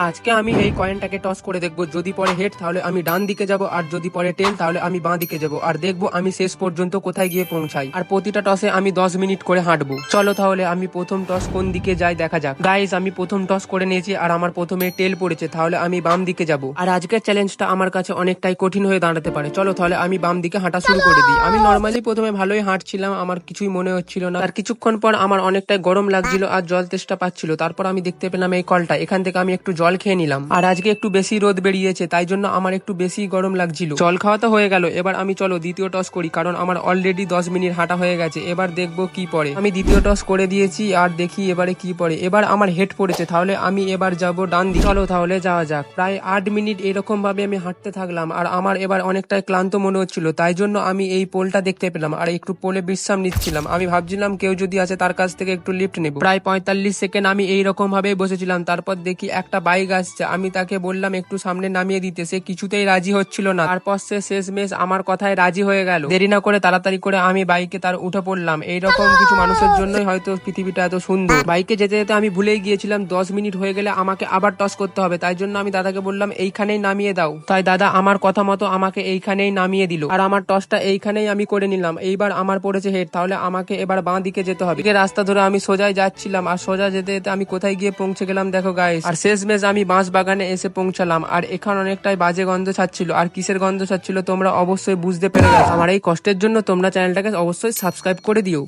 আজকে আমি এই কয়েনটাকে টস করে দেখবো, যদি পরে হেড তাহলে আমি ডান দিকে যাব, আর যদি পরে টেল তাহলে আমি বাঁ দিকে যাব, আর দেখবো আমি শেষ পর্যন্ত কোথায় গিয়ে পৌঁছাই। আর প্রতিটা টসে আমি 10 মিনিট করে হাঁটবো। চলো তাহলে আমি প্রথম টস কোন দিকে যাই দেখা যাক। গাইজ, আমি প্রথম টস করে নিয়েছি আর আমার প্রথমে টেল পড়েছে, তাহলে আমি বাম দিকে যাব। আর আজকের চ্যালেঞ্জটা আমার কাছে অনেকটাই কঠিন হয়ে দাঁড়াতে পারে। চলো তাহলে আমি বাম দিকে হাঁটা শুরু করে দিই। আমি নর্মালি প্রথমে ভালোই হাঁটছিলাম, আমার কিছুই মনে হচ্ছিল না। আর কিছুক্ষণ পর আমার অনেকটাই গরম লাগছিল আর জল তেষ্টা পাচ্ছিল। তারপর আমি দেখতে পেলাম এই কলটা, এখান থেকে আমি একটু জল খেয়ে নিলাম। আর আজকে একটু বেশি রোদ বেরিয়েছে, তাই জন্য আমার একটু বেশি গরম লাগছিল। জল খাওয়া তো হয়ে গেল, এবার আমি চলো দ্বিতীয় টস করি, কারণ আমার অলরেডি 10 মিনিট হাঁটা হয়ে গেছে। এবার দেখবো কি পড়ে। আমি দ্বিতীয় টস করে দিয়েছি আর দেখি এবারে কি পড়ে। এবার আমার হেড পড়েছে, তাহলে আমি এবার যাব ডান দিকে। চলো তাহলে যাওয়া যাক। প্রায় 8 মিনিট এরকম ভাবে আমি হাঁটতে থাকলাম আর আমার এবার অনেকটাই ক্লান্ত মনে হচ্ছিল, তাই জন্য আমি এই পোলটা দেখতে পেলাম আর একটু পোলে বিশ্রাম নিচ্ছিলাম। আমি ভাবছিলাম কেউ যদি আছে তার কাছ থেকে একটু লিফট নেব। প্রায় 45 সেকেন্ড আমি এইরকম ভাবে বসেছিলাম। তারপর দেখি একটা বাইক আসছে, আমি তাকে বললাম একটু সামনে নামিয়ে দিতে, সে কিছুতেই রাজি হচ্ছিল না। তারপর সে শেষমেশ আমার কথায় রাজি হয়ে গেল। দেরি না করে তাড়াতাড়ি করে আমি বাইকে তার উঠে পড়লাম। এইরকম কিছু মানুষের জন্যই হয়তো পৃথিবীটা এত সুন্দর। বাইকে যেতে যেতে আমি ভুলেই গিয়েছিলাম 10 মিনিট হয়ে গেলে আমাকে আবার টস করতে হবে, তাই জন্য আমি দাদাকে বললাম এইখানেই নামিয়ে দাও। তাই দাদা আমার কথা মতো আমাকে এইখানেই নামিয়ে দিল আর আমার টসটা এইখানেই আমি করে নিলাম। এইবার আমার পড়েছে হেড, তাহলে আমাকে এবার বাঁ দিকে যেতে হবে। রাস্তা ধরে আমি সোজাই যাচ্ছিলাম আর সোজা যেতে যেতে আমি কোথায় গিয়ে পৌঁছে গেলাম দেখো গাইস। আর শেষমেশ আমি বাঁশ বাগানে এসে পৌঁছালাম। আর এখানে অনেকটাই বাজে গন্ধ ছাড়ছিল। আর কিসের গন্ধ ছাড়ছিল তোমরা অবশ্যই বুঝতে পেরে গেছো। আমার এই কষ্টের জন্য তোমরা চ্যানেলটাকে অবশ্যই সাবস্ক্রাইব করে দিও।